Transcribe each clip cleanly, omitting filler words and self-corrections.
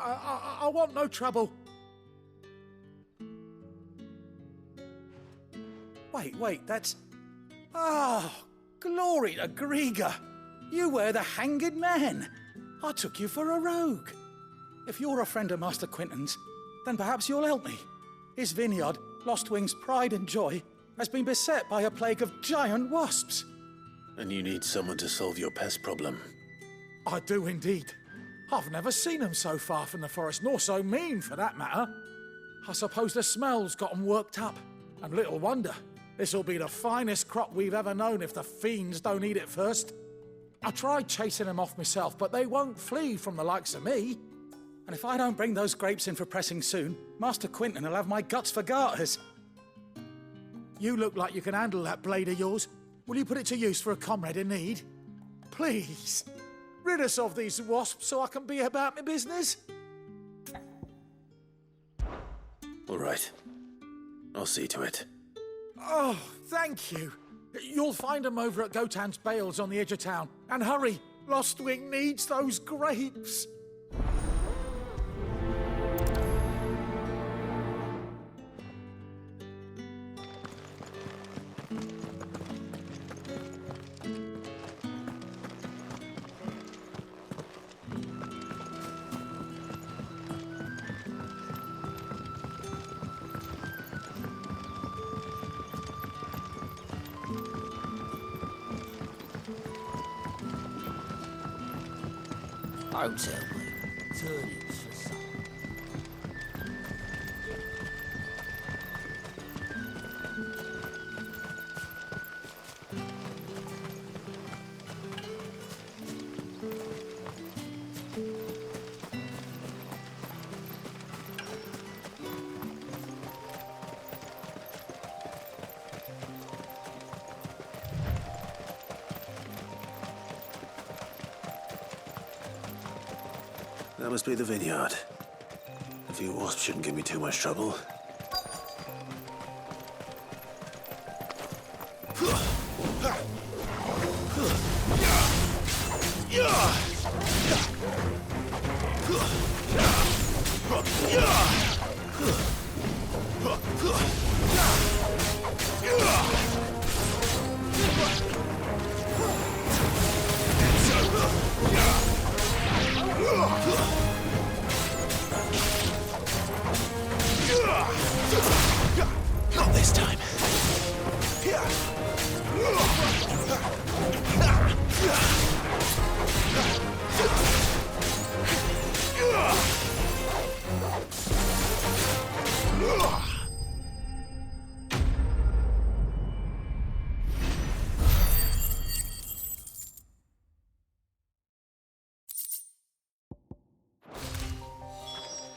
I want no trouble. Wait, that's... Oh, glory to Grieger. You were the hanged man. I took you for a rogue. If you're a friend of Master Quentin's, then perhaps you'll help me. His vineyard, Lostwing's pride and joy, has been beset by a plague of giant wasps. And you need someone to solve your pest problem. I do indeed. I've never seen them so far from the forest, nor so mean, for that matter. I suppose the smell's got them worked up. And little wonder. This'll be the finest crop we've ever known if the fiends don't eat it first. I tried chasing them off myself, but they won't flee from the likes of me. And if I don't bring those grapes in for pressing soon, Master Quentin will have my guts for garters. You look like you can handle that blade of yours. Will you put it to use for a comrade in need? Please, rid us of these wasps so I can be about my business. All right. I'll see to it. Oh, thank you. You'll find them over at Gotan's Bales on the edge of town. And hurry, Lostwing needs those grapes. Don't tell me. Turn it for some. That must be the vineyard. A few wasps shouldn't give me too much trouble. Not this time.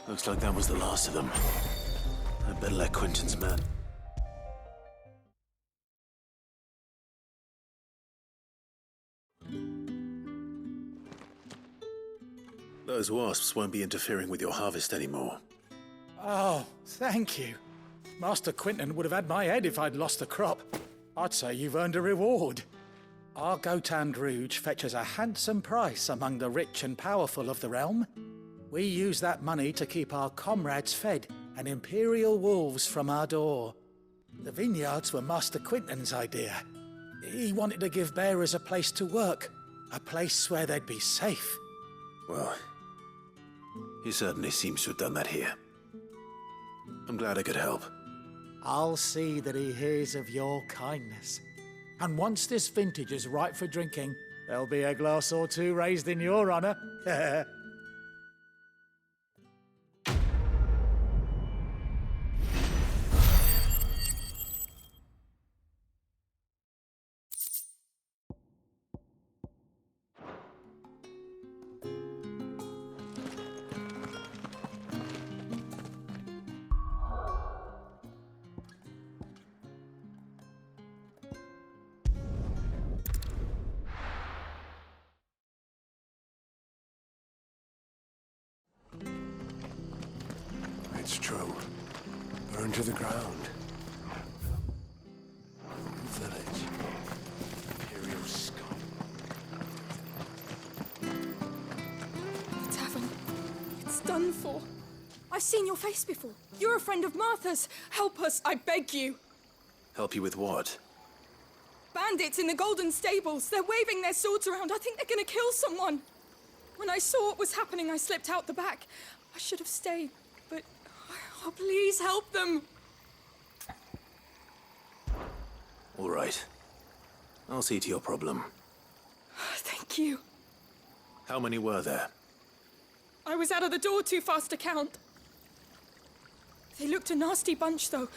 Looks like that was the last of them. I'd better let Quentin's man. Those wasps won't be interfering with your harvest anymore. Oh, thank you. Master Quentin would have had my head if I'd lost the crop. I'd say you've earned a reward. Our Gotan Rouge fetches a handsome price among the rich and powerful of the realm. We use that money to keep our comrades fed and imperial wolves from our door. The vineyards were Master Quentin's idea. He wanted to give bearers a place to work, a place where they'd be safe. Well, he certainly seems to have done that here. I'm glad I could help. I'll see that he hears of your kindness. And once this vintage is ripe for drinking, there'll be a glass or two raised in your honor. It's true. Burned to the ground. Village. Imperial scum. The tavern. It's done for. I've seen your face before. You're a friend of Martha's. Help us, I beg you. Help you with what? Bandits in the Golden Stables. They're waving their swords around. I think they're gonna kill someone. When I saw what was happening, I slipped out the back. I should have stayed, but... Oh, please help them. All right. I'll see to your problem. Thank you. How many were there? I was out of the door too fast to count. They looked a nasty bunch, though.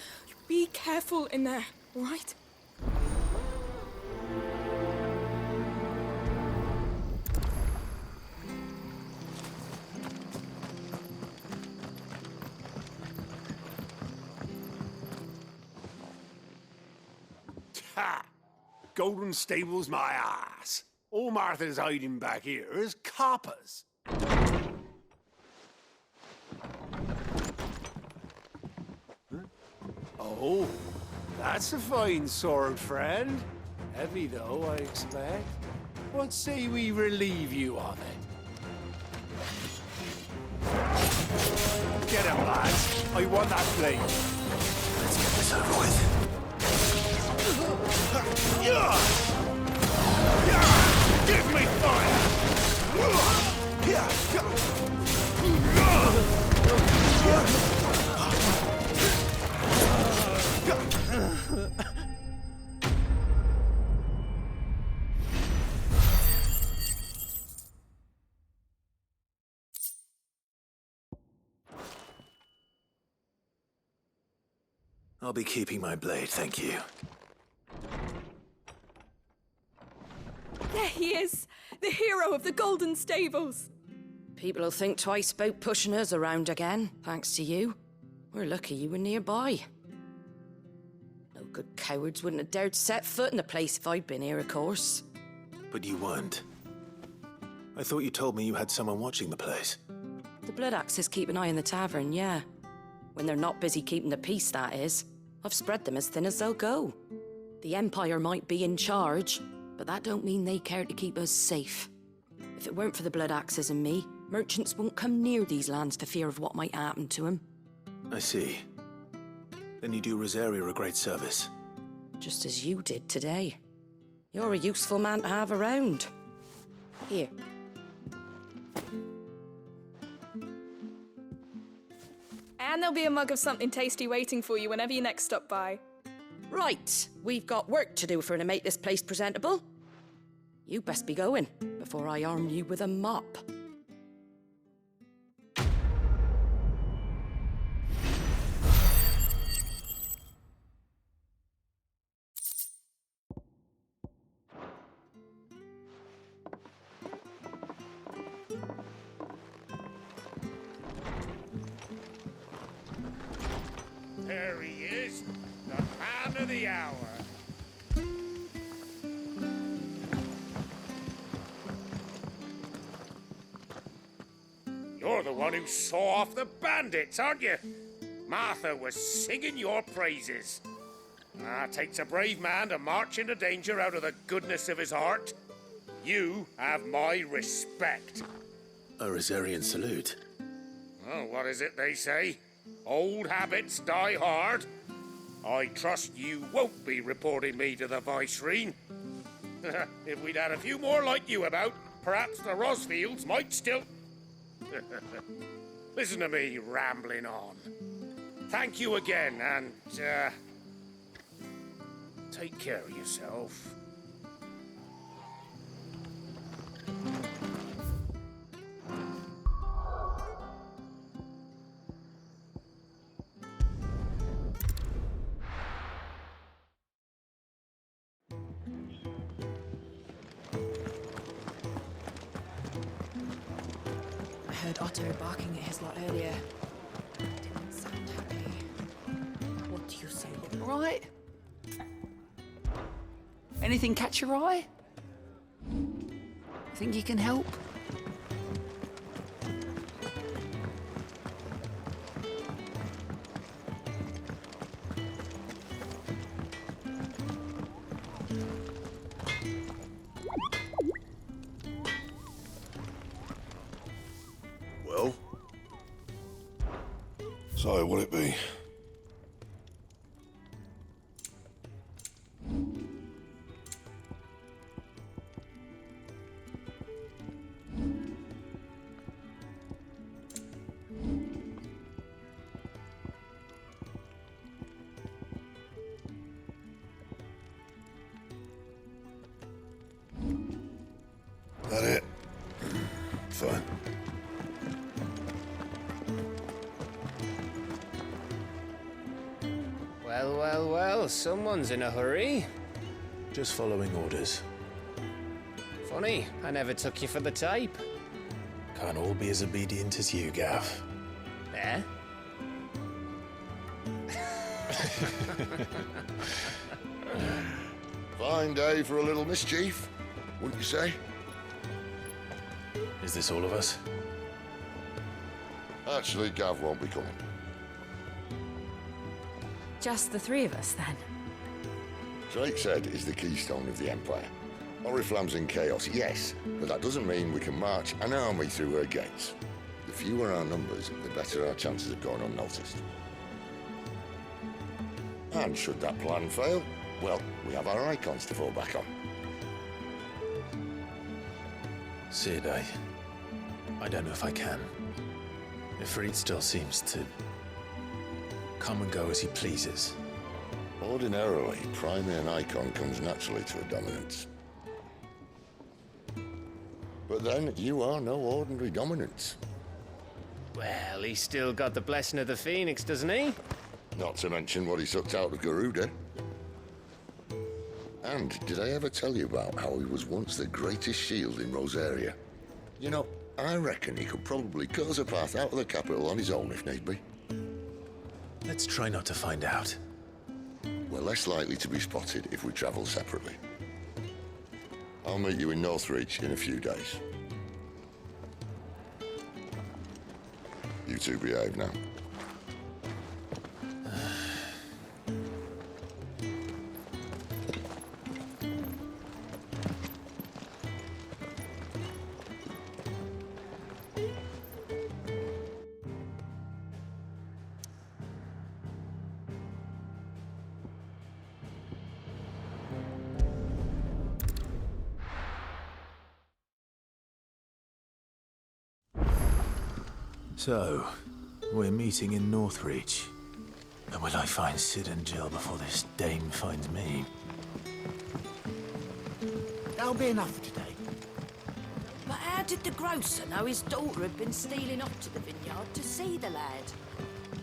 Be careful in there, all right? Ha! Golden Stables, my ass. All Martha's hiding back here is coppers. Oh, that's a fine sword, friend. Heavy, though, I expect. What say we relieve you of it? Get him, lads. I want that blade. Let's get this over with. Give me fire! I'll be keeping my blade, thank you. There he is, the hero of the Golden Stables. People will think twice about pushing us around again, thanks to you. We're lucky you were nearby. No good cowards wouldn't have dared set foot in the place if I'd been here, of course. But you weren't. I thought you told me you had someone watching the place. The Blood Axes keep an eye on the tavern, yeah. When they're not busy keeping the peace, that is. I've spread them as thin as they'll go. The Empire might be in charge, but that don't mean they care to keep us safe. If it weren't for the Blood Axes and me, merchants won't come near these lands for fear of what might happen to them. I see. Then you do Rosaria a great service. Just as you did today. You're a useful man to have around. Here. And there'll be a mug of something tasty waiting for you whenever you next stop by. Right, we've got work to do to make this place presentable. You best be going, before I arm you with a mop. There he is, the man of the hour. You're the one who saw off the bandits, aren't you? Martha was singing your praises. Takes a brave man to march into danger out of the goodness of his heart. You have my respect. A Rosarian salute. Oh, what is it they say? Old habits die hard. I trust you won't be reporting me to the Viceroy. If we'd had a few more like you about, perhaps the Rosfields might still... Listen to me rambling on. Thank you again, and, take care of yourself. I heard Otto barking at his lot earlier. Didn't sound happy. What do you say? All right? Anything catch your eye? Think you can help? Well, So, will it be? That it? Fine. Well, well, well, someone's in a hurry. Just following orders. Funny, I never took you for the type. Can't all be as obedient as you, Gav. Eh? Fine day for a little mischief, wouldn't you say? Is this all of us? Actually, Gav won't be coming. Just the three of us, then? Drake's Head is the keystone of the Empire. Oriflamme's in chaos, yes, but that doesn't mean we can march an army through her gates. The fewer our numbers, the better our chances of going unnoticed. And should that plan fail, well, we have our icons to fall back on. Sid, I don't know if I can. Ifrit still seems to come and go as he pleases. Ordinarily, priming an icon comes naturally to a dominance. But then, you are no ordinary dominance. Well, he's still got the blessing of the Phoenix, doesn't he? Not to mention what he sucked out of Garuda. And did I ever tell you about how he was once the greatest shield in Rosaria? You know, I reckon he could probably cut us a path out of the capital on his own if need be. Let's try not to find out. We're less likely to be spotted if we travel separately. I'll meet you in Northreach in a few days. You two behave now. So, we're meeting in Northreach. And will I find Sid and Jill before this dame finds me? That'll be enough for today. But how did the grocer know his daughter had been stealing off to the vineyard to see the lad?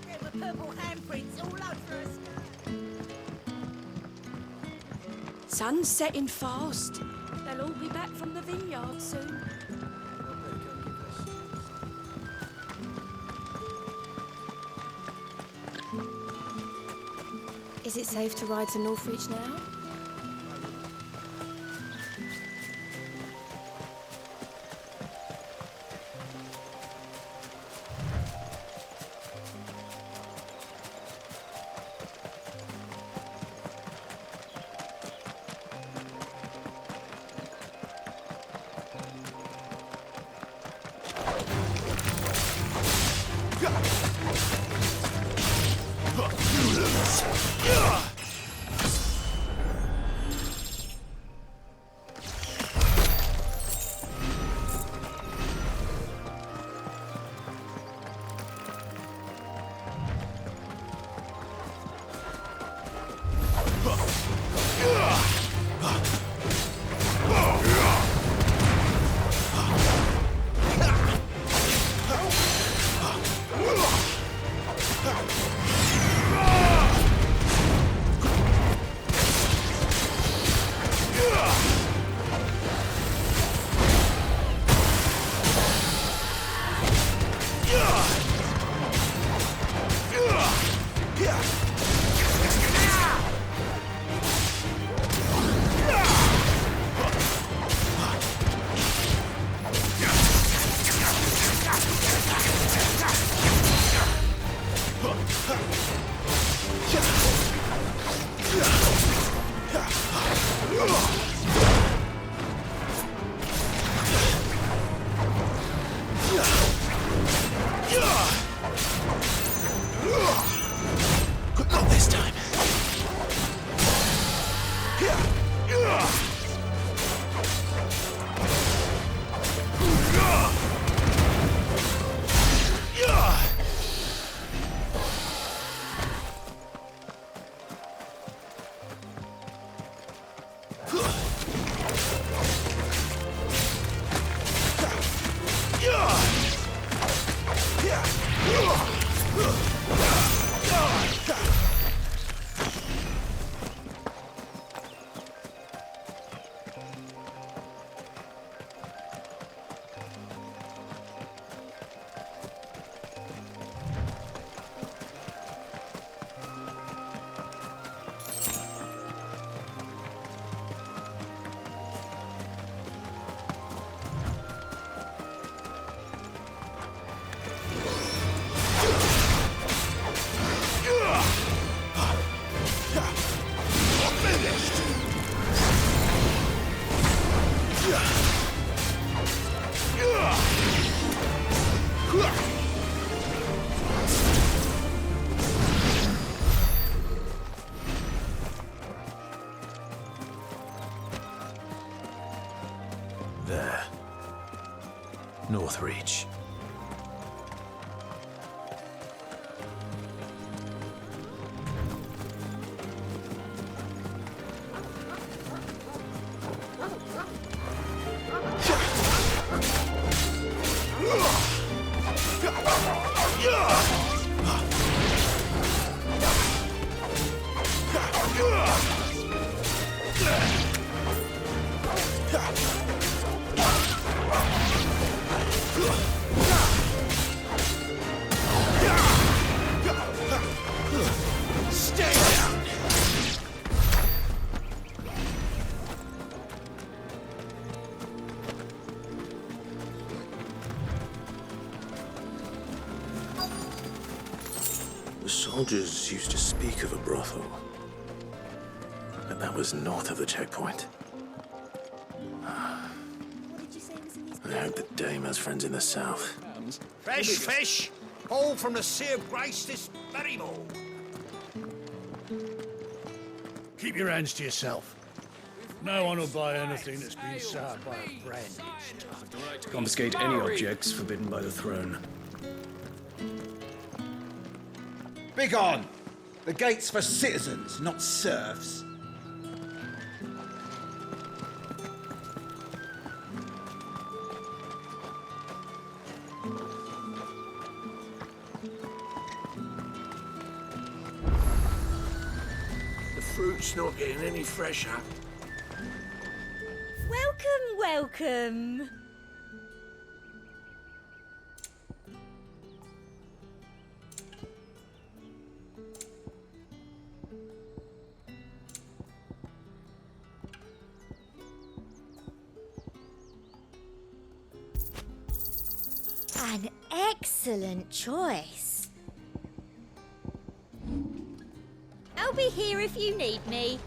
There were purple handprints all over us. Sun's setting fast. They'll all be back from the vineyard soon. Is it safe to ride to Northreach now? There. Northreach. Stay down! The soldiers used to speak of a brothel. But that was north of the checkpoint. What did you say was in these? I hope the dame has friends in the south. Fresh fish! All from the sea of grace this very morn. Keep your hands to yourself. No one will buy anything that's been soured by a branded. Confiscate any objects forbidden by the throne. Begone! The gate's for citizens, not serfs. The fruit's not getting any fresher. Welcome, welcome. An excellent choice. I'll be here if you need me.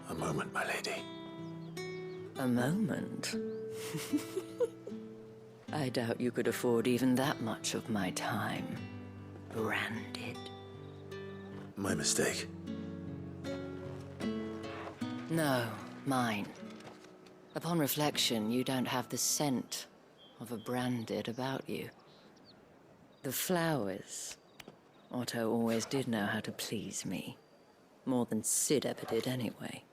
A moment, my lady. A moment? I doubt you could afford even that much of my time. Branded. My mistake. No, mine. Upon reflection, you don't have the scent of a branded about you. The flowers. Otto always did know how to please me. More than Sid ever did anyway.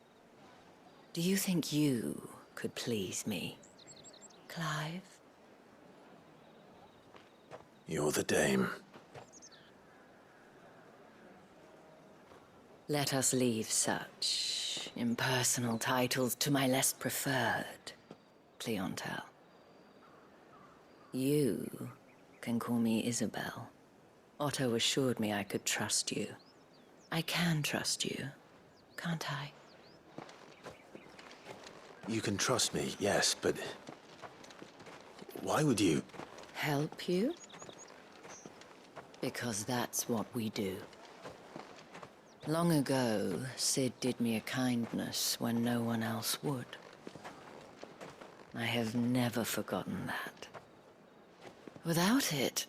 Do you think you could please me, Clive? You're the dame. Let us leave such impersonal titles to my less preferred clientele. You can call me Isabel. Otto assured me I could trust you. I can trust you, can't I? You can trust me, yes, but... why would you... Help you? Because that's what we do. Long ago, Sid did me a kindness when no one else would. I have never forgotten that. Without it,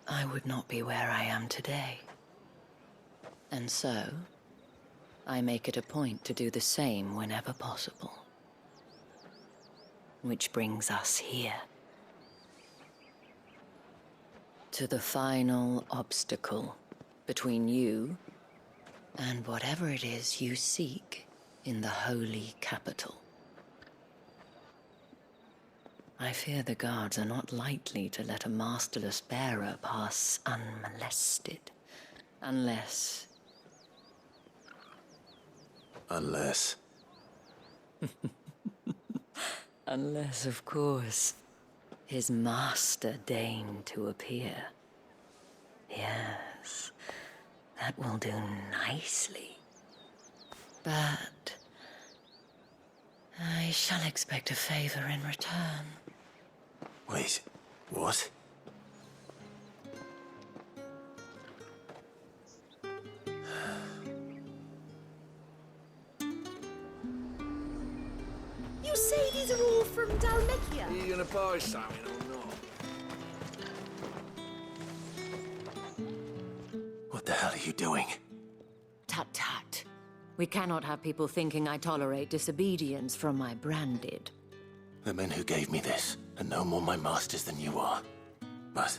I would not be where I am today. And so, I make it a point to do the same whenever possible. Which brings us here. To the final obstacle between you and whatever it is you seek in the holy capital. I fear the guards are not likely to let a masterless bearer pass unmolested, unless... Unless... Unless, of course, his master deigned to appear. Yes, that will do nicely. But I shall expect a favor in return. Wait, what? You say these are all from Dalmatia? Are you gonna buy something or the hell are you doing? Tut tut. We cannot have people thinking I tolerate disobedience from my branded. The men who gave me this are no more my masters than you are. But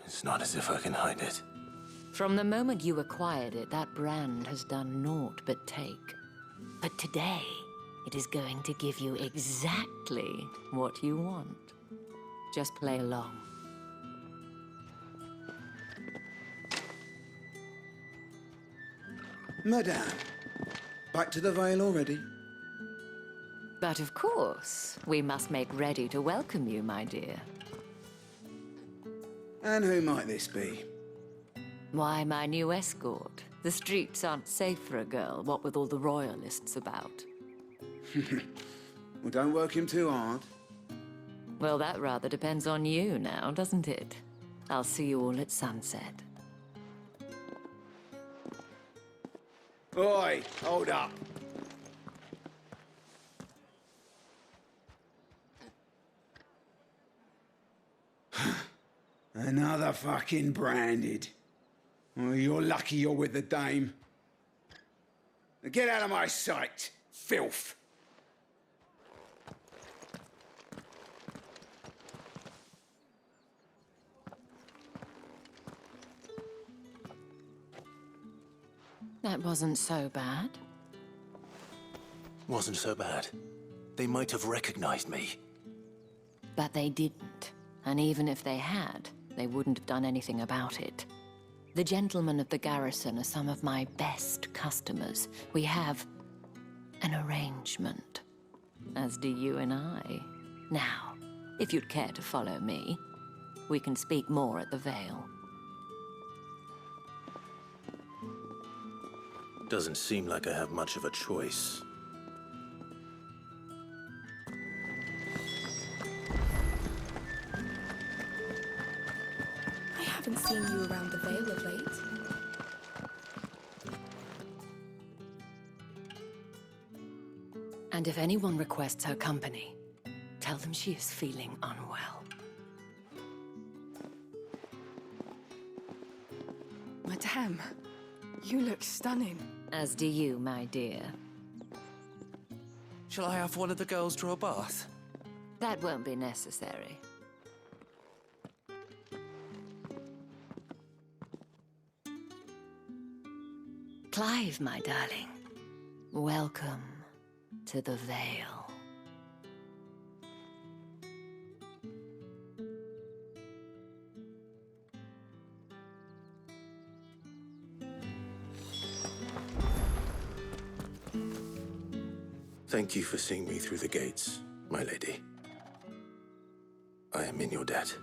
it's not as if I can hide it. From the moment you acquired it, that brand has done naught but take. But today, it is going to give you exactly what you want. Just play along. Madame, back to the Vale already? But of course, we must make ready to welcome you, my dear. And who might this be? Why, my new escort. The streets aren't safe for a girl, what with all the royalists about. Well, don't work him too hard. Well, that rather depends on you now, doesn't it? I'll see you all at sunset. Oi, hold up. Another fucking branded. Oh, you're lucky you're with the dame. Now get out of my sight, filth. That wasn't so bad. Wasn't so bad. They might have recognized me. But they didn't. And even if they had, they wouldn't have done anything about it. The gentlemen of the garrison are some of my best customers. We have an arrangement, as do you and I. Now, if you'd care to follow me, we can speak more at the Vale. Doesn't seem like I have much of a choice. I haven't seen you around the Vale of late. And if anyone requests her company, tell them she is feeling unwell. Madame, you look stunning. As do you, my dear. Shall I have one of the girls draw a bath? That won't be necessary. Clive, my darling. Welcome to the Vale. Thank you for seeing me through the gates, my lady. I am in your debt.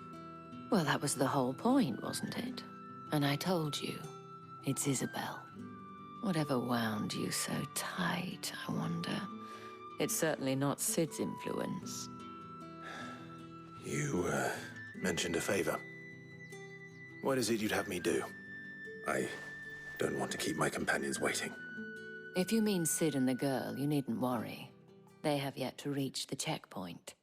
Well, that was the whole point, wasn't it? And I told you, it's Isabel. Whatever wound you so tight, I wonder. It's certainly not Sid's influence. You, mentioned a favor. What is it you'd have me do? I don't want to keep my companions waiting. If you mean Sid and the girl, you needn't worry. They have yet to reach the checkpoint.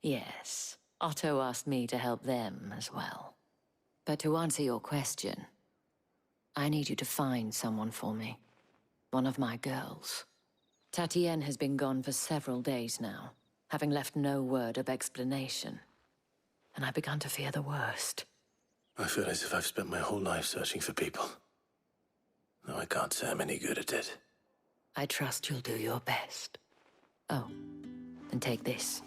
Yes, Otto asked me to help them as well. But to answer your question, I need you to find someone for me. One of my girls. Tatienne has been gone for several days now, having left no word of explanation. And I've begun to fear the worst. I feel as if I've spent my whole life searching for people. Though I can't say I'm any good at it. I trust you'll do your best. Oh, and take this.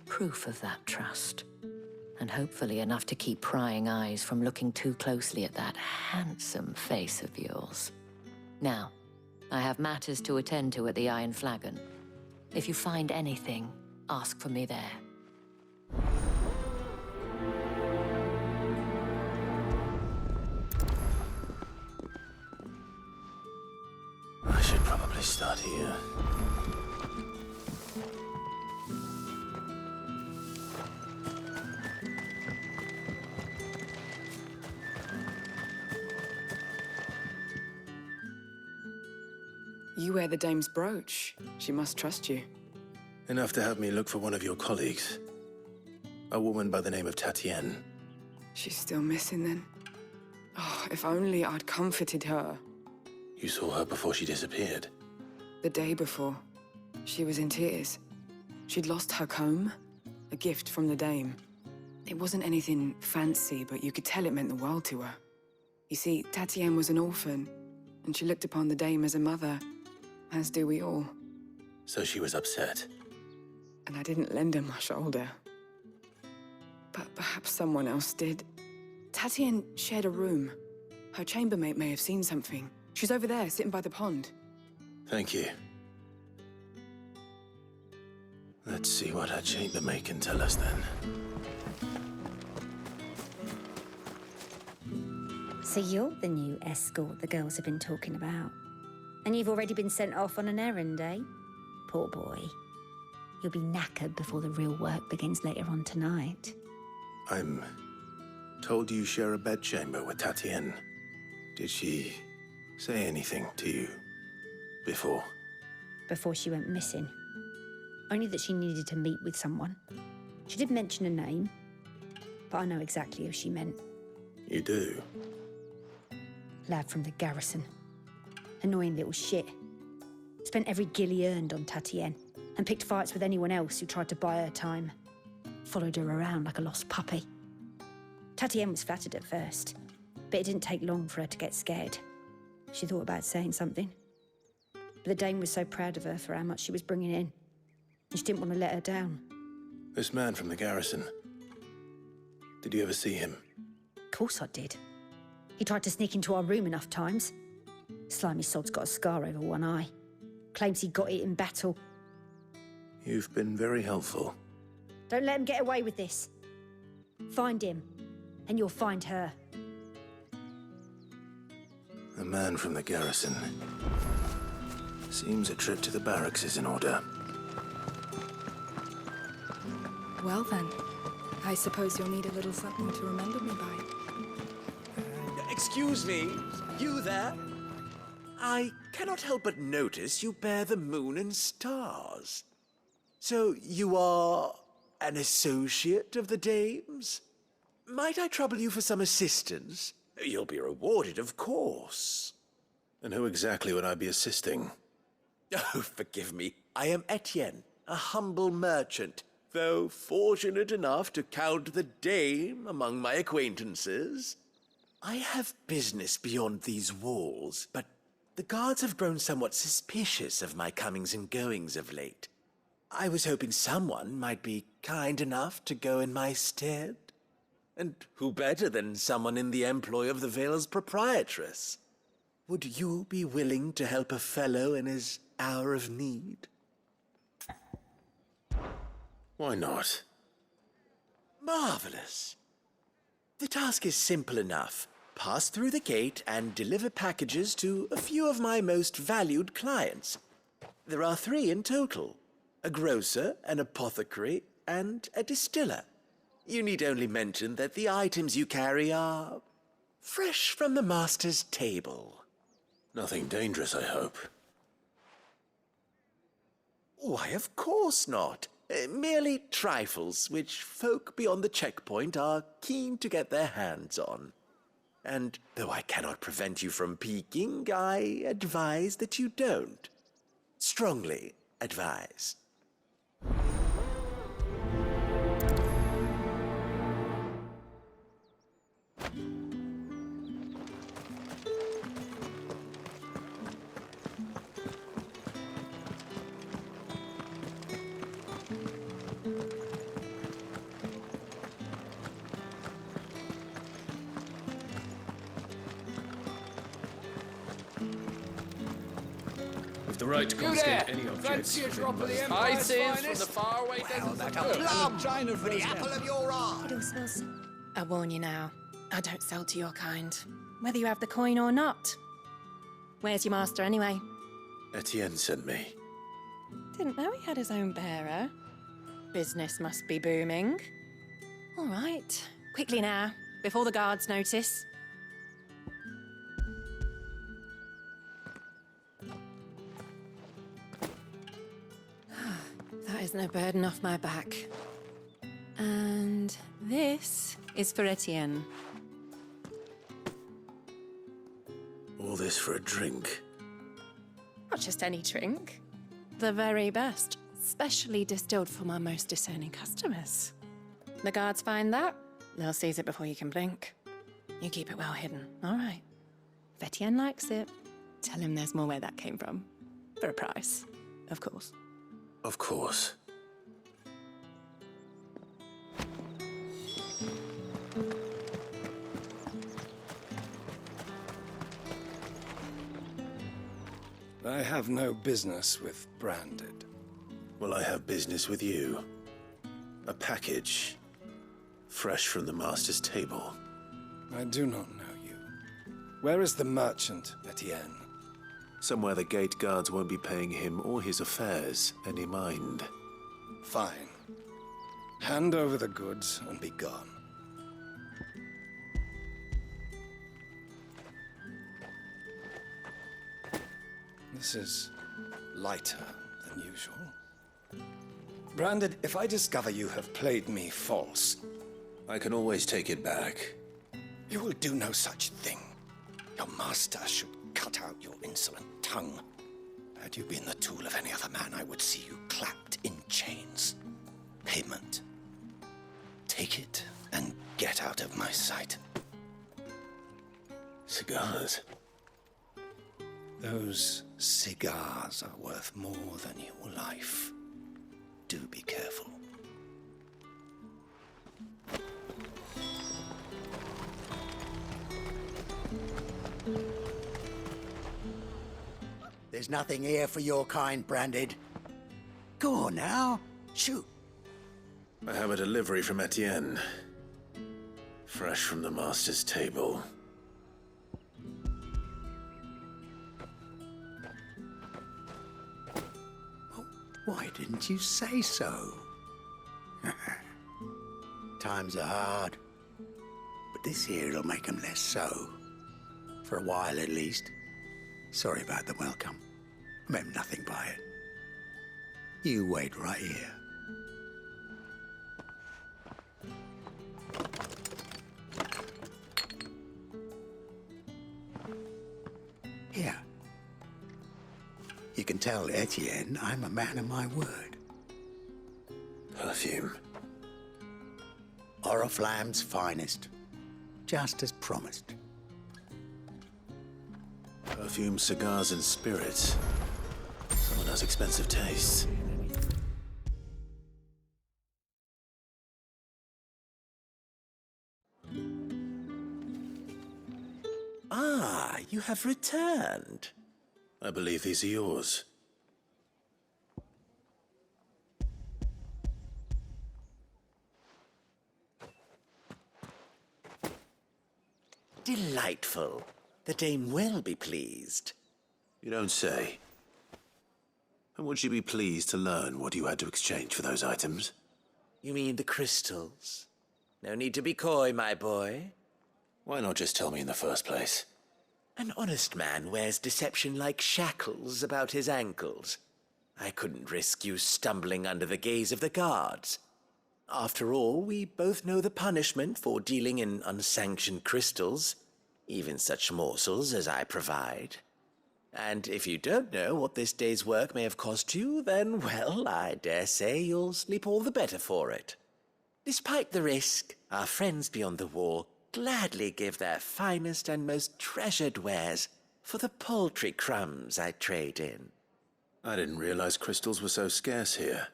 Proof of that trust. And hopefully enough to keep prying eyes from looking too closely at that handsome face of yours. Now, I have matters to attend to at the Iron Flagon. If you find anything, ask for me there. I should probably start here. You wear the dame's brooch. She must trust you. Enough to have me look for one of your colleagues. A woman by the name of Tatienne. She's still missing then. Oh, if only I'd comforted her. You saw her before she disappeared. The day before, she was in tears. She'd lost her comb, a gift from the dame. It wasn't anything fancy, but you could tell it meant the world to her. You see, Tatienne was an orphan, and she looked upon the dame as a mother, as do we all. So she was upset. And I didn't lend her my shoulder. But perhaps someone else did. Tatienne shared a room. Her chambermaid may have seen something. She's over there, sitting by the pond. Thank you. Let's see what her chambermaid can tell us then. So you're the new escort the girls have been talking about. And you've already been sent off on an errand, eh? Poor boy. You'll be knackered before the real work begins later on tonight. I'm told you share a bedchamber with Tatienne. Did she say anything to you before? Before she went missing. Only that she needed to meet with someone. She did mention a name, but I know exactly who she meant. You do? Lad from the garrison. Annoying little shit. Spent every guil he earned on Tatienne, and picked fights with anyone else who tried to buy her time. Followed her around like a lost puppy. Tatienne was flattered at first, but it didn't take long for her to get scared. She thought about saying something. But the dame was so proud of her for how much she was bringing in, and she didn't want to let her down. This man from the garrison. Did you ever see him? Of course I did. He tried to sneak into our room enough times. Slimy sod's got a scar over one eye. Claims he got it in battle. You've been very helpful. Don't let him get away with this. Find him, and you'll find her. The man from the garrison. Seems a trip to the barracks is in order. Well then, I suppose you'll need a little something to remember me by. Excuse me, you there? I cannot help but notice you bear the moon and stars. So you are an associate of the dame's? Might I trouble you for some assistance? You'll be rewarded, of course. And who exactly would I be assisting? Oh, forgive me. I am Etienne, a humble merchant, though fortunate enough to count the dame among my acquaintances. I have business beyond these walls, but the guards have grown somewhat suspicious of my comings and goings of late. I was hoping someone might be kind enough to go in my stead. And who better than someone in the employ of the Vale's proprietress? Would you be willing to help a fellow in his hour of need? Why not? Marvelous. The task is simple enough. Pass through the gate and deliver packages to a few of my most valued clients. There are 3 in total. A grocer, an apothecary, and a distiller. You need only mention that the items you carry are fresh from the master's table. Nothing dangerous, I hope. Why, of course not. Merely trifles which folk beyond the checkpoint are keen to get their hands on. And though I cannot prevent you from peeking, I advise that you don't. Strongly advise. The right to confiscate any objects. Fancy a drop of the Empire's finest? From the faraway deserts of Turkey. Plum for the apple of your eye. It all smells. I warn you now, I don't sell to your kind, whether you have the coin or not. Where's your master anyway? Etienne sent me. Didn't know he had his own bearer. Business must be booming. All right, quickly now, before the guards notice. That There's no burden off my back. And this is for Etienne. All this for a drink. Not just any drink. The very best, specially distilled for my most discerning customers. The guards find that, they'll seize it before you can blink. You keep it well hidden, all right? If Etienne likes it, tell him there's more where that came from. For a price, of course. Of course. I have no business with Branded. Well, I have business with you. A package. Fresh from the Master's table. I do not know you. Where is the merchant, Etienne? Somewhere the gate guards won't be paying him or his affairs any mind. Fine. Hand over the goods and be gone. This is lighter than usual. Branded, if I discover you have played me false... I can always take it back. You will do no such thing. Your master should cut out your insolent tongue. Had you been the tool of any other man, I would see you clapped in chains. Payment. Take it and get out of my sight. Cigars. Those cigars are worth more than your life. Do be careful. There's nothing here for your kind, Branded. Go on now, shoot. I have a delivery from Etienne. Fresh from the Master's table. Why didn't you say so? Times are hard, but this here'll make 'em less so. For a while, at least. Sorry about the welcome. Meant nothing by it. You wait right here. Here. You can tell Etienne I'm a man of my word. Perfume. Oriflamme's finest. Just as promised. Perfume, cigars, and spirits. Someone has expensive tastes. Ah, you have returned. I believe these are yours. Delightful. The dame will be pleased. You don't say. And would she be pleased to learn what you had to exchange for those items? You mean the crystals? No need to be coy, my boy. Why not just tell me in the first place? An honest man wears deception like shackles about his ankles. I couldn't risk you stumbling under the gaze of the guards. After all, we both know the punishment for dealing in unsanctioned crystals, even such morsels as I provide. And if you don't know what this day's work may have cost you, then, well, I dare say you'll sleep all the better for it. Despite the risk, our friends beyond the wall gladly give their finest and most treasured wares for the paltry crumbs I trade in. I didn't realize crystals were so scarce here.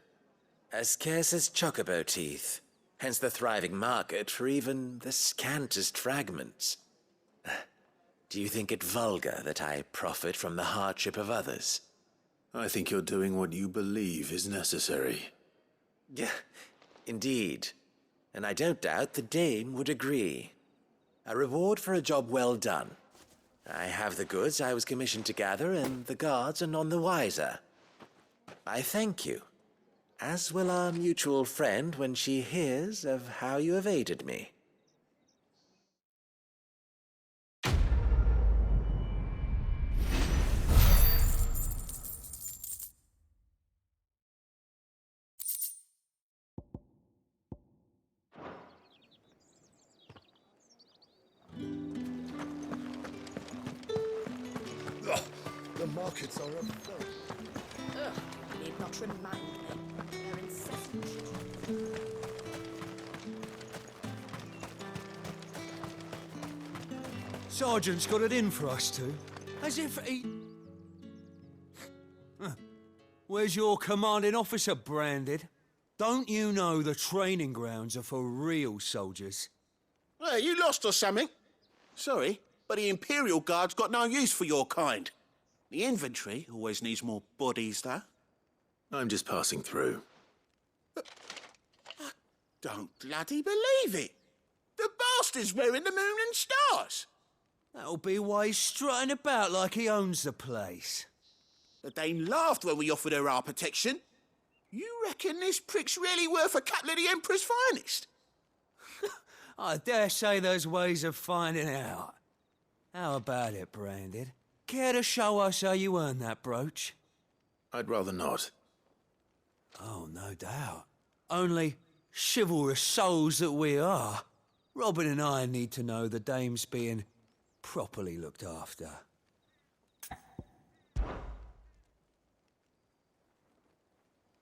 As scarce as chocobo teeth, hence the thriving market for even the scantest fragments. Do you think it vulgar that I profit from the hardship of others? I think you're doing what you believe is necessary. Yeah, indeed. And I don't doubt the dame would agree. A reward for a job well done. I have the goods I was commissioned to gather, and the guards are none the wiser. I thank you, as will our mutual friend when she hears of how you have aided me. buckets are a filth. Ugh, you need not remind me. They're incessant. Sergeant's got it in for us two. As if he... Huh. Where's your commanding officer, Branded? Don't you know the training grounds are for real soldiers? Hey, you lost or something? Sorry, but the Imperial Guard's got no use for your kind. The infantry always needs more bodies, though. I'm just passing through. I don't bloody believe it. The bastard's wearing the moon and stars. That'll be why he's strutting about like he owns the place. The Dane laughed when we offered her our protection. You reckon this prick's really worth a couple of the Emperor's finest? I dare say there's ways of finding out. How about it, Branded? Care to show us how you earned that brooch? I'd rather not. Oh, no doubt. Only chivalrous souls that we are, Robin and I need to know the dame's being properly looked after.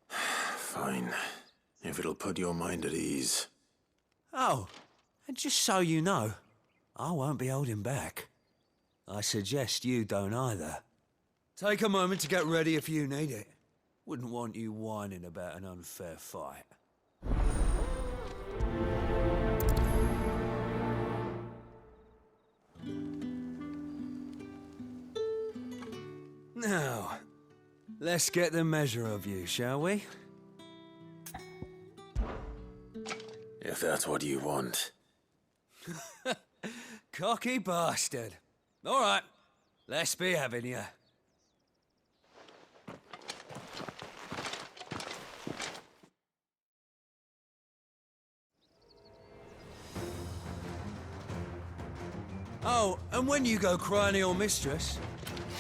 Fine. If it'll put your mind at ease. Oh, and just so you know, I won't be holding back. I suggest you don't either. Take a moment to get ready if you need it. Wouldn't want you whining about an unfair fight. Now, let's get the measure of you, shall we? If that's what you want. Cocky bastard. All right, let's be having you. Oh, and when you go crying to your mistress,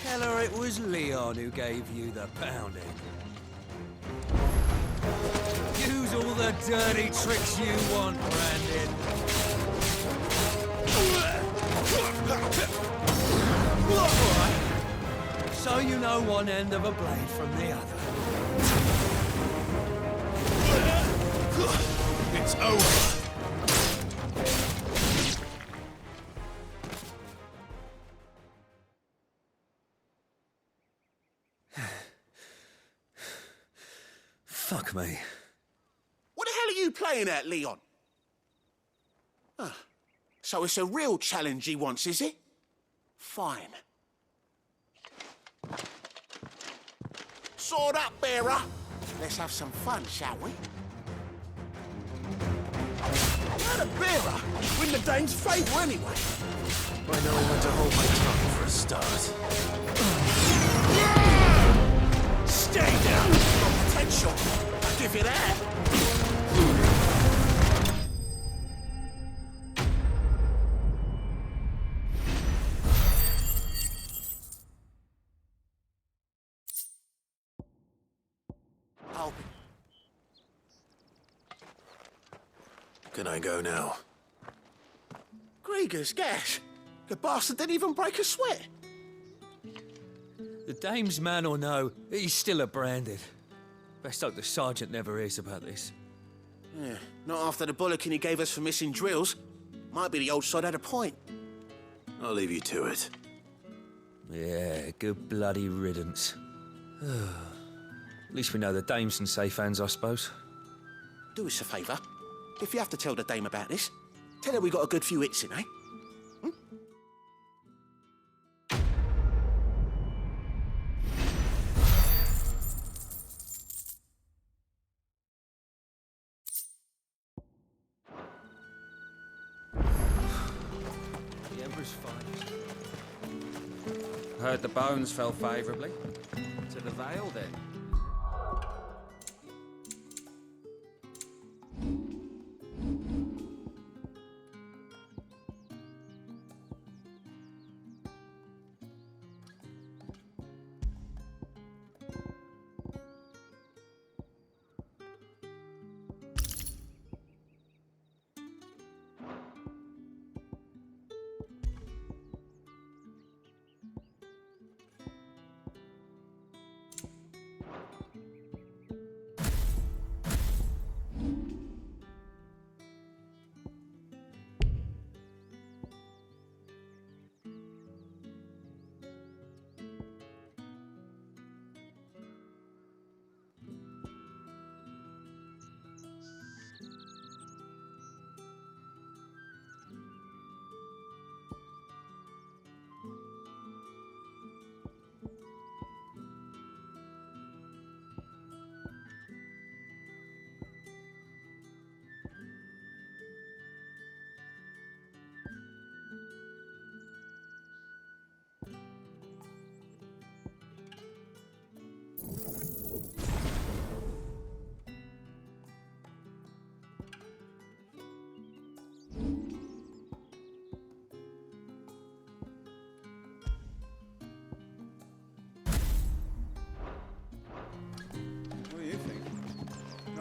tell her it was Leon who gave you the pounding. Use all the dirty tricks you want, Brandon. Right. So you know one end of a blade from the other. It's over. Fuck me. What the hell are you playing at, Leon? So it's a real challenge he wants, is it? Fine. Sword up, bearer. Let's have some fun, shall we? Not a bearer. Win the Dane's favour anyway. By knowing when to hold my tongue for a start. Stay down. Got potential. I'll give you that. Can I go now? Grieger's gas. The bastard didn't even break a sweat. The dame's man or no, he's still a Branded. Best hope the sergeant never hears about this. Yeah, not after the bollocking he gave us for missing drills. Might be the old sod had a point. I'll leave you to it. Yeah, good bloody riddance. At least we know the dame's in safe hands, I suppose. Do us a favour. If you have to tell the dame about this, tell her we got a good few hits in, eh? The Emperor's fine. Heard the bones fell favourably. To the Vale, then.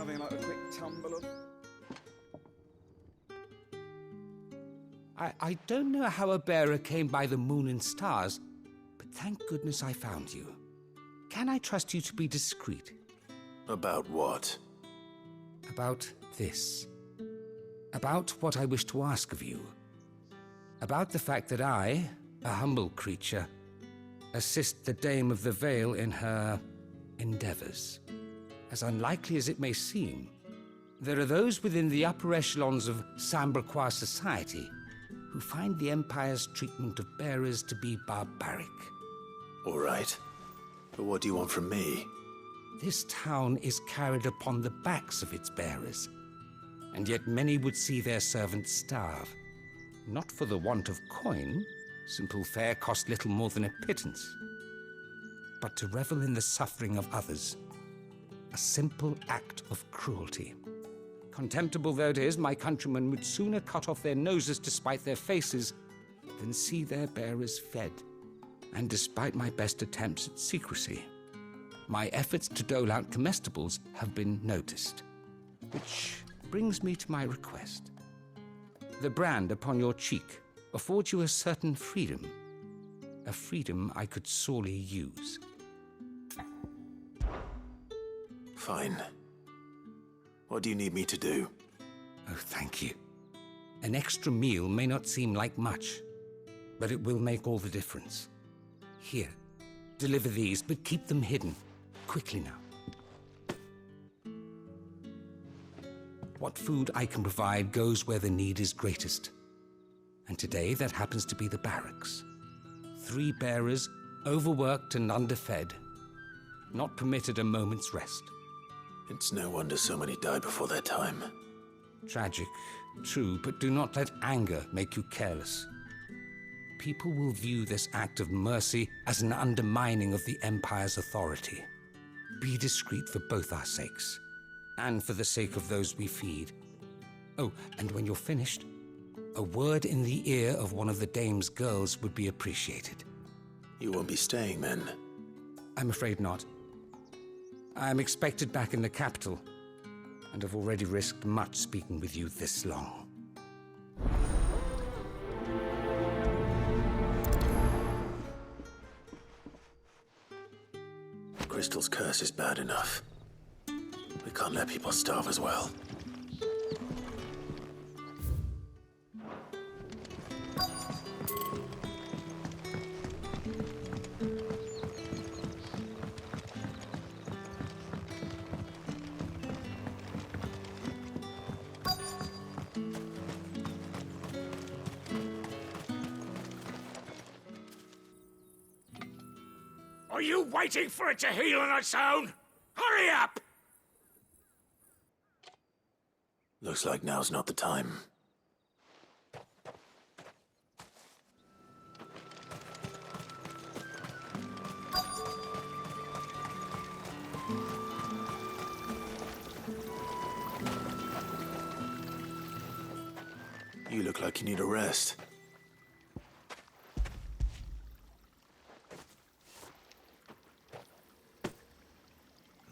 Nothing like a quick tumble of... I don't know how a bearer came by the moon and stars, but thank goodness I found you. Can I trust you to be discreet? About what? About this. About what I wish to ask of you. About the fact that I, a humble creature, assist the Dame of the Vale in her endeavors. As unlikely as it may seem, there are those within the upper echelons of Samberquois society who find the Empire's treatment of bearers to be barbaric. All right. But what do you want from me? This town is carried upon the backs of its bearers, and yet many would see their servants starve. Not for the want of coin, simple fare cost little more than a pittance, but to revel in the suffering of others. A simple act of cruelty. Contemptible though it is, my countrymen would sooner cut off their noses to spite their faces than see their bearers fed. And despite my best attempts at secrecy, my efforts to dole out comestibles have been noticed. Which brings me to my request. The brand upon your cheek affords you a certain freedom. A freedom I could sorely use. Fine. What do you need me to do? Oh, thank you. An extra meal may not seem like much, but it will make all the difference. Here, deliver these, but keep them hidden. Quickly now. What food I can provide goes where the need is greatest. And today, that happens to be the barracks. 3 bearers, overworked and underfed, not permitted a moment's rest. It's no wonder so many die before their time. Tragic, true, but do not let anger make you careless. People will view this act of mercy as an undermining of the Empire's authority. Be discreet for both our sakes, and for the sake of those we feed. Oh, and when you're finished, a word in the ear of one of the Dame's girls would be appreciated. You won't be staying then? I'm afraid not. I'm expected back in the capital, and have already risked much speaking with you this long. Crystal's curse is bad enough. We can't let people starve as well. Are you waiting for it to heal on its own? Hurry up! Looks like now's not the time. You look like you need a rest.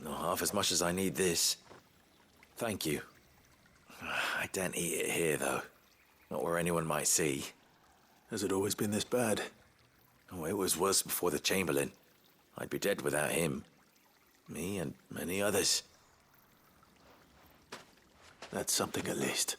Not half as much as I need this. Thank you. I daren't eat it here, though. Not where anyone might see. Has it always been this bad? Oh, it was worse before the Chamberlain. I'd be dead without him. Me and many others. That's something at least.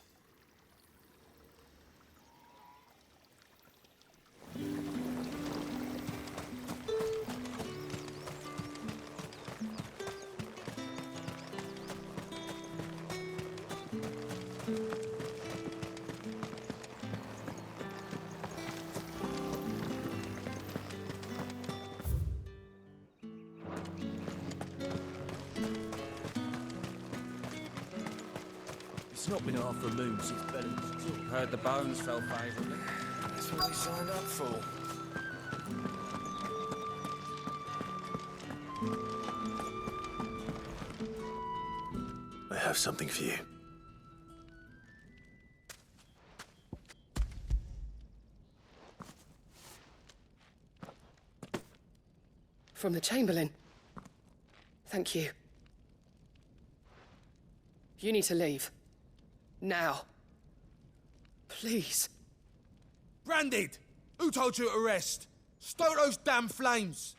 It's not been half a moon since Belling's took. Heard the bones fell favourably. That's what we signed up for. I have something for you. From the Chamberlain. Thank you. You need to leave. Now. Please. Branded! Who told you to rest? Stoke those damn flames!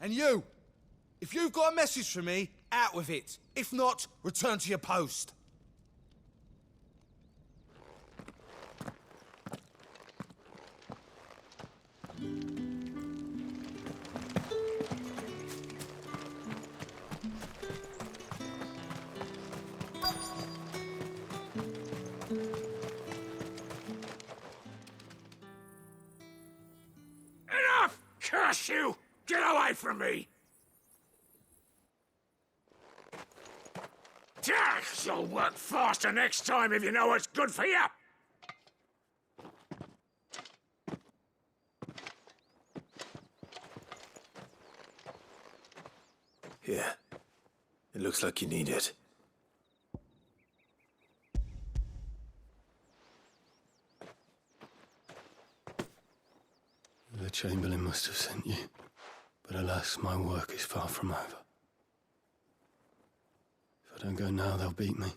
And you! If you've got a message for me, out with it. If not, return to your post. Enough! Curse you! Get away from me! You'll work faster next time if you know what's good for you! Here. It looks like you need it. The Chamberlain must have sent you. But alas, my work is far from over. If I don't go now, they'll beat me.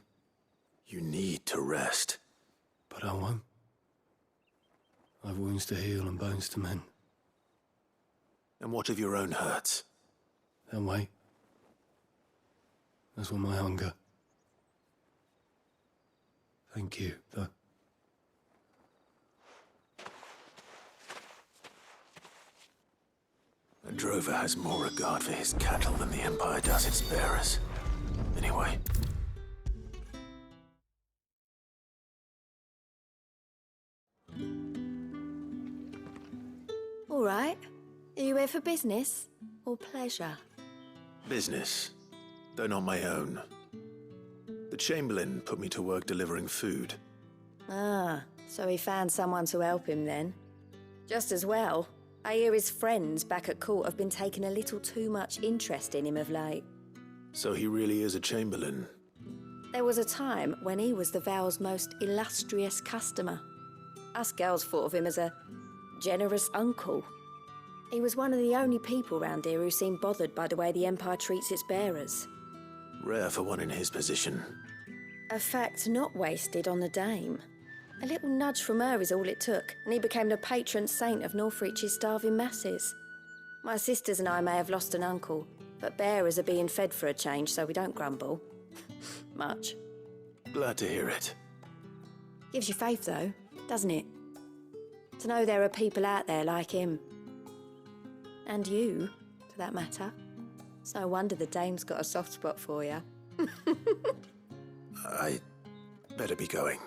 You need to rest. But I won't. I've wounds to heal and bones to mend. And what of your own hurts? They'll wait. As will my hunger. Thank you, though. A drover has more regard for his cattle than the Empire does its bearers. Anyway. All right. Are you here for business or pleasure? Business, though not my own. The Chamberlain put me to work delivering food. Ah, so he found someone to help him then. Just as well. I hear his friends back at court have been taking a little too much interest in him of late. So he really is a Chamberlain. There was a time when he was the Vale's most illustrious customer. Us girls thought of him as a generous uncle. He was one of the only people round here who seemed bothered by the way the Empire treats its bearers. Rare for one in his position. A fact not wasted on the Dame. A little nudge from her is all it took, and he became the patron saint of Northreach's starving masses. My sisters and I may have lost an uncle, but bearers are being fed for a change, so we don't grumble. Much. Glad to hear it. Gives you faith, though, doesn't it? To know there are people out there like him. And you, for that matter. It's no wonder the Dame's got a soft spot for you. I better be going.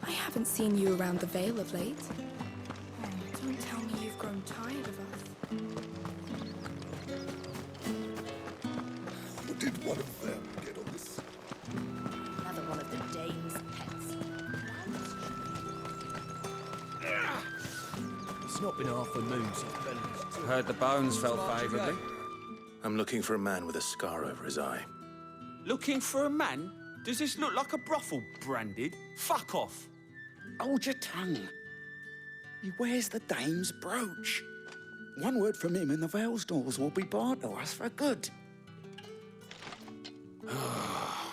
I haven't seen you around the Vale of late. Oh, don't tell me you've grown tired of us. Did one of them get on this? Another one of the Dame's pets. It's not been half a moon since Ben's. Heard the bones fell favourably. I'm looking for a man with a scar over his eye. Looking for a man? Does this look like a brothel, Branded? Fuck off. Hold your tongue. He wears the Dame's brooch. One word from him and the Vale's doors will be barred to us for good.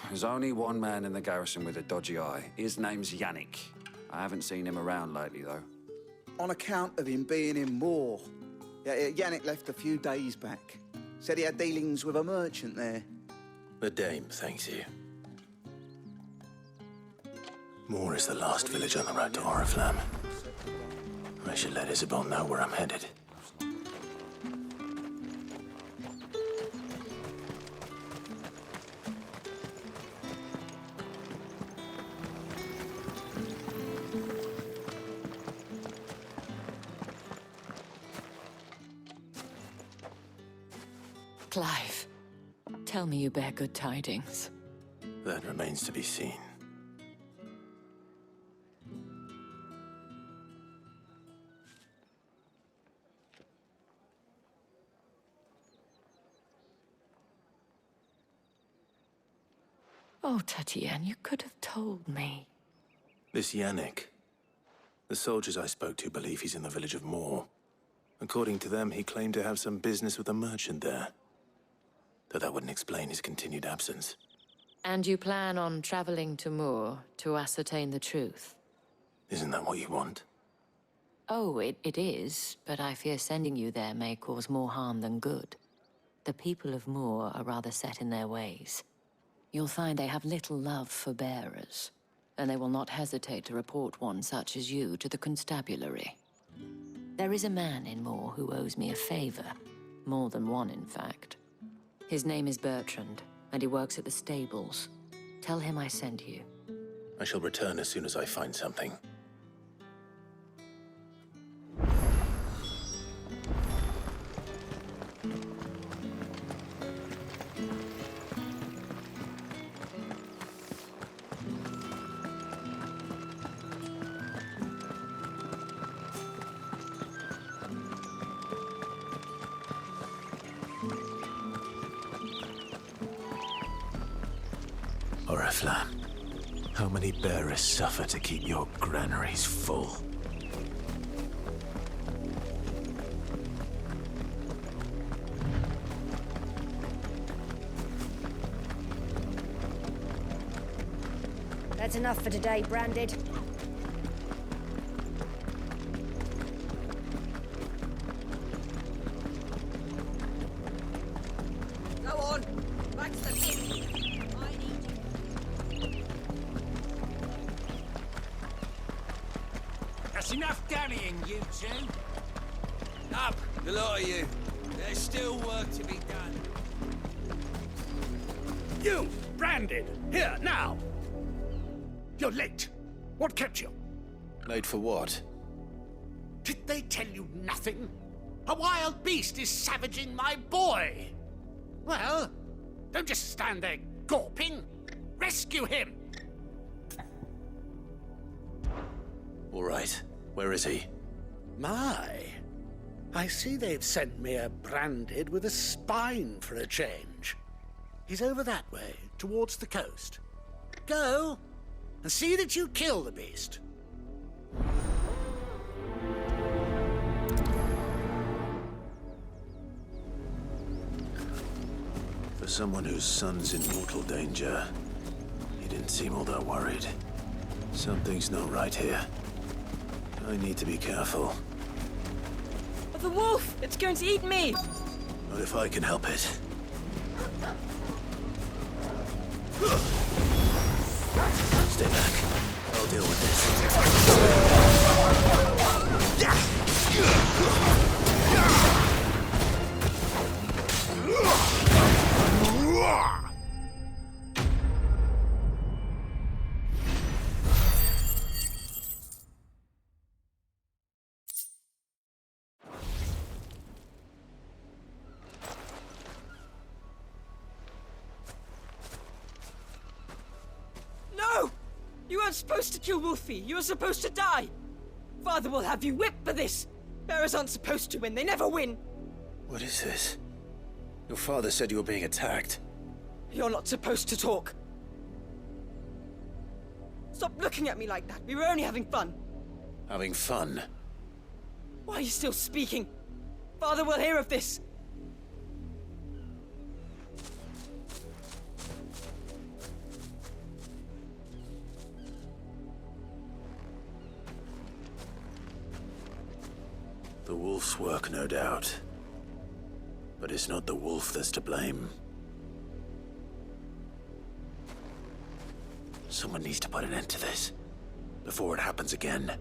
There's only one man in the garrison with a dodgy eye. His name's Yannick. I haven't seen him around lately, though. On account of him being in war. Yannick left a few days back. Said he had dealings with a merchant there. The Dame thanks you. Moor is the last village on the road to Oriflamme. I should let Isabel know where I'm headed. Clive, tell me you bear good tidings. That remains to be seen. Oh, Tatienne, you could have told me. This Yannick. The soldiers I spoke to believe he's in the village of Moor. According to them, he claimed to have some business with a merchant there. Though that wouldn't explain his continued absence. And you plan on traveling to Moor to ascertain the truth? Isn't that what you want? Oh, it is, but I fear sending you there may cause more harm than good. The people of Moor are rather set in their ways. You'll find they have little love for bearers, and they will not hesitate to report one such as you to the constabulary. There is a man in Moor who owes me a favor. More than one, in fact. His name is Bertrand, and he works at the stables. Tell him I sent you. I shall return as soon as I find something. Oriflamme, how many bearers suffer to keep your granaries full? That's enough for today, Branded. Go on, back to the pit. That's enough dallying, you two. Up, the lot of you. There's still work to be done. You, Branded, here, now! You're late. What kept you? Late for what? Did they tell you nothing? A wild beast is savaging my boy! Well, don't just stand there gawping. Rescue him! All right. Where is he? My, I see they've sent me a Branded with a spine for a change. He's over that way, towards the coast. Go, and see that you kill the beast. For someone whose son's in mortal danger, he didn't seem all that worried. Something's not right here. I need to be careful. But the wolf! It's going to eat me! Not if I can help it. Stay back. I'll deal with this. No! You weren't supposed to kill Wolfie. You were supposed to die. Father will have you whipped for this. Bearers aren't supposed to win. They never win. What is this? Your father said you were being attacked. You're not supposed to talk. Stop looking at me like that. We were only having fun. Having fun? Why are you still speaking? Father will hear of this. The wolf's work, no doubt. But it's not the wolf that's to blame. Someone needs to put an end to this, before it happens again.